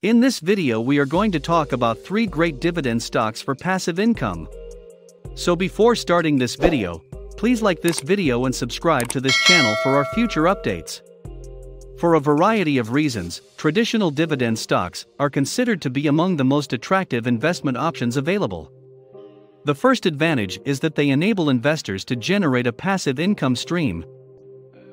In this video we are going to talk about 3 great dividend stocks for passive income. So before starting this video, please like this video and subscribe to this channel for our future updates. For a variety of reasons, traditional dividend stocks are considered to be among the most attractive investment options available. The first advantage is that they enable investors to generate a passive income stream.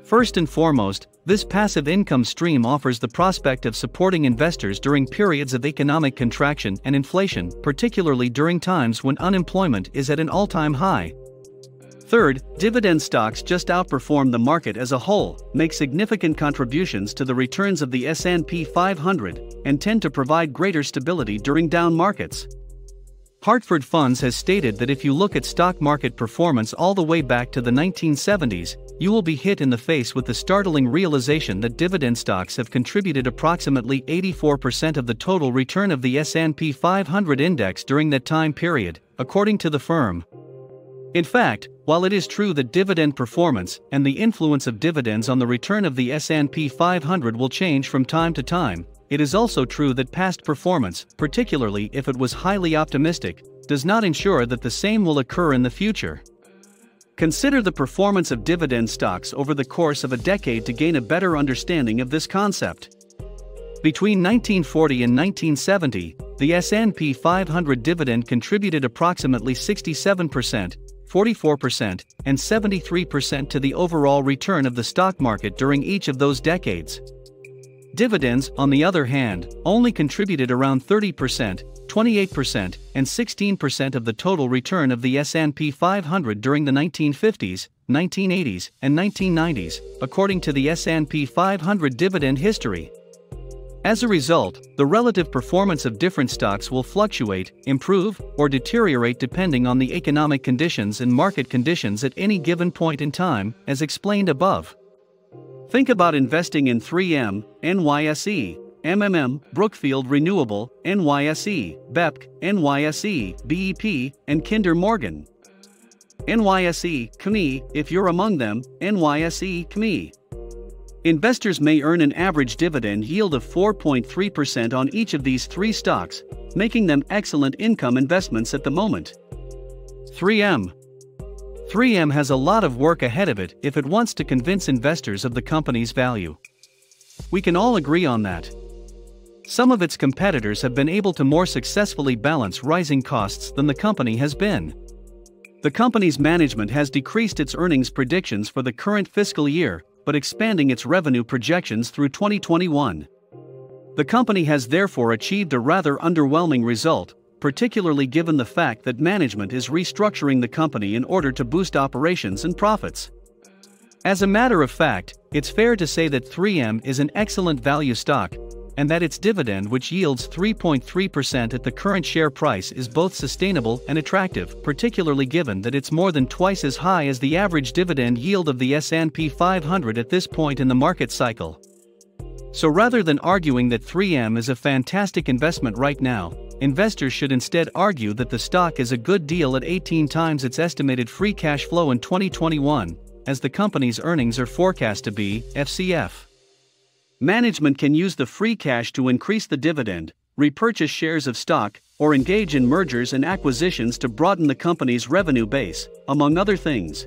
First and foremost, this passive income stream offers the prospect of supporting investors during periods of economic contraction and inflation, particularly during times when unemployment is at an all-time high. Third, dividend stocks just outperform the market as a whole, make significant contributions to the returns of the S&P 500, and tend to provide greater stability during down markets. Hartford Funds has stated that if you look at stock market performance all the way back to the 1970s, you will be hit in the face with the startling realization that dividend stocks have contributed approximately 84% of the total return of the S&P 500 index during that time period, according to the firm. In fact, while it is true that dividend performance and the influence of dividends on the return of the S&P 500 will change from time to time, it is also true that past performance, particularly if it was highly optimistic, does not ensure that the same will occur in the future. Consider the performance of dividend stocks over the course of a decade to gain a better understanding of this concept. Between 1940 and 1970, the S&P 500 dividend contributed approximately 67%, 44%, and 73% to the overall return of the stock market during each of those decades. Dividends, on the other hand, only contributed around 30%, 28%, and 16% of the total return of the S&P 500 during the 1950s, 1980s, and 1990s, according to the S&P 500 dividend history. As a result, the relative performance of different stocks will fluctuate, improve, or deteriorate depending on the economic conditions and market conditions at any given point in time, as explained above. Think about investing in 3M, NYSE, MMM, Brookfield Renewable, NYSE, BEPC, NYSE, BEP, and Kinder Morgan. NYSE, CME, if you're among them, NYSE, CME. Investors may earn an average dividend yield of 4.3% on each of these 3 stocks, making them excellent income investments at the moment. 3M. 3M has a lot of work ahead of it if it wants to convince investors of the company's value. We can all agree on that. Some of its competitors have been able to more successfully balance rising costs than the company has been. The company's management has decreased its earnings predictions for the current fiscal year, but expanding its revenue projections through 2021. The company has therefore achieved a rather underwhelming result, particularly given the fact that management is restructuring the company in order to boost operations and profits. As a matter of fact, it's fair to say that 3M is an excellent value stock, and that its dividend, which yields 3.3% at the current share price, is both sustainable and attractive, particularly given that it's more than twice as high as the average dividend yield of the S&P 500 at this point in the market cycle. So rather than arguing that 3M is a fantastic investment right now, investors should instead argue that the stock is a good deal at 18 times its estimated free cash flow in 2021, as the company's earnings are forecast to be, FCF. Management can use the free cash to increase the dividend, repurchase shares of stock, or engage in mergers and acquisitions to broaden the company's revenue base, among other things.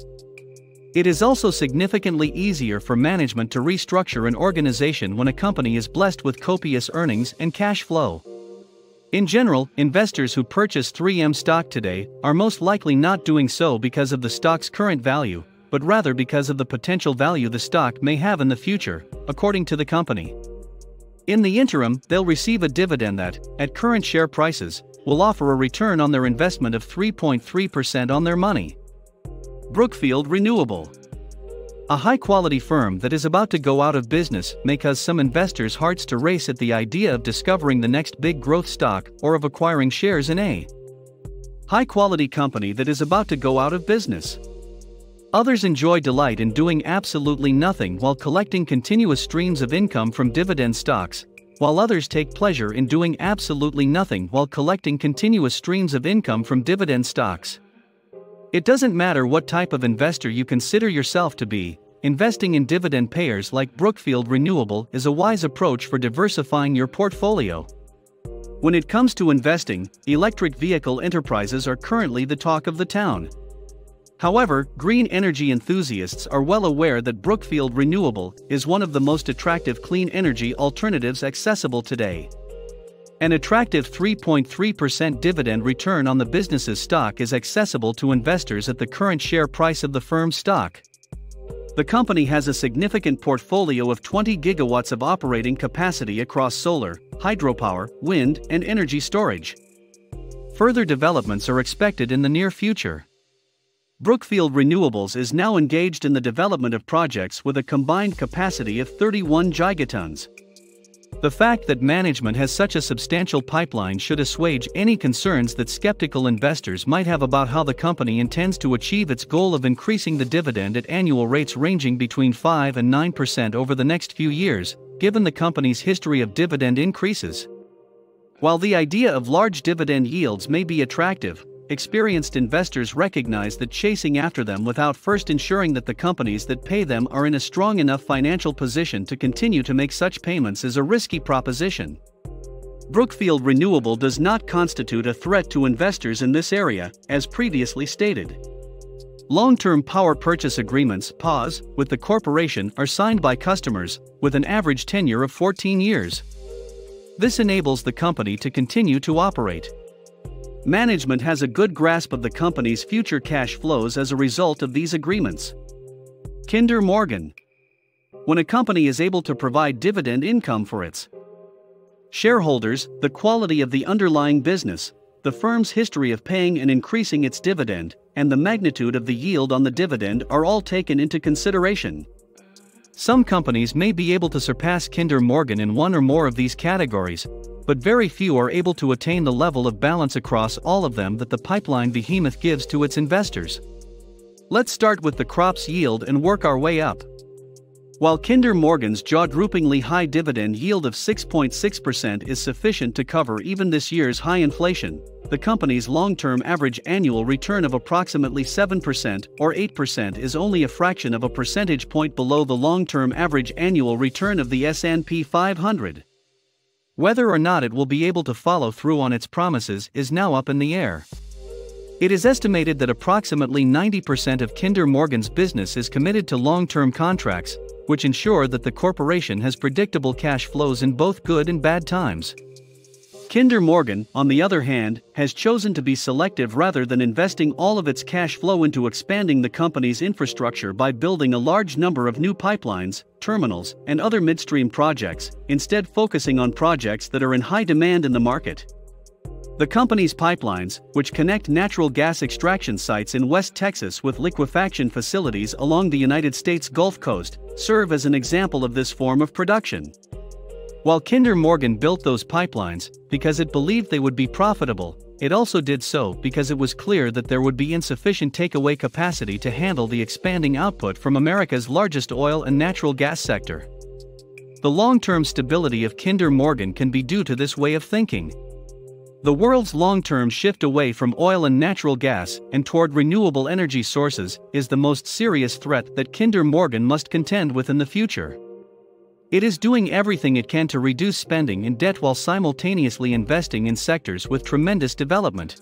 It is also significantly easier for management to restructure an organization when a company is blessed with copious earnings and cash flow. In general, investors who purchase 3M stock today are most likely not doing so because of the stock's current value, but rather because of the potential value the stock may have in the future, according to the company. In the interim, they'll receive a dividend that, at current share prices, will offer a return on their investment of 3.3% on their money. Brookfield Renewable. A high-quality firm that is about to go out of business may cause some investors' hearts to race at the idea of discovering the next big growth stock or of acquiring shares in a high-quality company that is about to go out of business. Others enjoy delight in doing absolutely nothing while collecting continuous streams of income from dividend stocks, while others take pleasure in doing absolutely nothing while collecting continuous streams of income from dividend stocks. It doesn't matter what type of investor you consider yourself to be, Investing in dividend payers like Brookfield Renewable is a wise approach for diversifying your portfolio. When it comes to investing, electric vehicle enterprises are currently the talk of the town. However, green energy enthusiasts are well aware that Brookfield Renewable is one of the most attractive clean energy alternatives accessible today. An attractive 3.3% dividend return on the business's stock is accessible to investors at the current share price of the firm's stock. The company has a significant portfolio of 20 gigawatts of operating capacity across solar, hydropower, wind, and energy storage. Further developments are expected in the near future. Brookfield Renewables is now engaged in the development of projects with a combined capacity of 31 gigatons. The fact that management has such a substantial pipeline should assuage any concerns that skeptical investors might have about how the company intends to achieve its goal of increasing the dividend at annual rates ranging between 5 and 9% over the next few years, given the company's history of dividend increases. While the idea of large dividend yields may be attractive, experienced investors recognize that chasing after them without first ensuring that the companies that pay them are in a strong enough financial position to continue to make such payments is a risky proposition. Brookfield Renewable does not constitute a threat to investors in this area, as previously stated. Long-term power purchase agreements (PPAs) with the corporation are signed by customers, with an average tenure of 14 years. This enables the company to continue to operate. Management has a good grasp of the company's future cash flows as a result of these agreements. Kinder Morgan. When a company is able to provide dividend income for its shareholders, the quality of the underlying business, the firm's history of paying and increasing its dividend, and the magnitude of the yield on the dividend are all taken into consideration. Some companies may be able to surpass Kinder Morgan in one or more of these categories, but very few are able to attain the level of balance across all of them that the pipeline behemoth gives to its investors. Let's start with the crop's yield and work our way up. While Kinder Morgan's jaw-droppingly high dividend yield of 6.6% is sufficient to cover even this year's high inflation, the company's long-term average annual return of approximately 7% or 8% is only a fraction of a percentage point below the long-term average annual return of the S&P 500. Whether or not it will be able to follow through on its promises is now up in the air. It is estimated that approximately 90% of Kinder Morgan's business is committed to long-term contracts, which ensure that the corporation has predictable cash flows in both good and bad times. Kinder Morgan, on the other hand, has chosen to be selective rather than investing all of its cash flow into expanding the company's infrastructure by building a large number of new pipelines, terminals, and other midstream projects, instead focusing on projects that are in high demand in the market. The company's pipelines, which connect natural gas extraction sites in West Texas with liquefaction facilities along the United States Gulf Coast, serve as an example of this form of production. While Kinder Morgan built those pipelines because it believed they would be profitable, it also did so because it was clear that there would be insufficient takeaway capacity to handle the expanding output from America's largest oil and natural gas sector. The long-term stability of Kinder Morgan can be due to this way of thinking. The world's long-term shift away from oil and natural gas and toward renewable energy sources is the most serious threat that Kinder Morgan must contend with in the future. It is doing everything it can to reduce spending and debt while simultaneously investing in sectors with tremendous development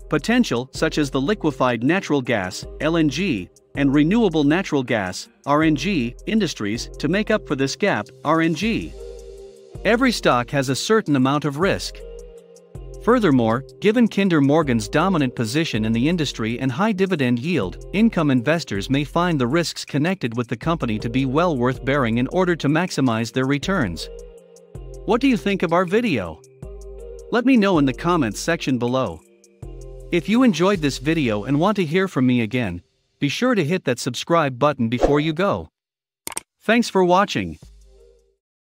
potential, such as the liquefied natural gas (LNG) and renewable natural gas (RNG) industries. To make up for this gap, RNG. Every stock has a certain amount of risk. Furthermore, given Kinder Morgan's dominant position in the industry and high dividend yield, income investors may find the risks connected with the company to be well worth bearing in order to maximize their returns. What do you think of our video? Let me know in the comments section below. If you enjoyed this video and want to hear from me again, be sure to hit that subscribe button before you go. Thanks for watching.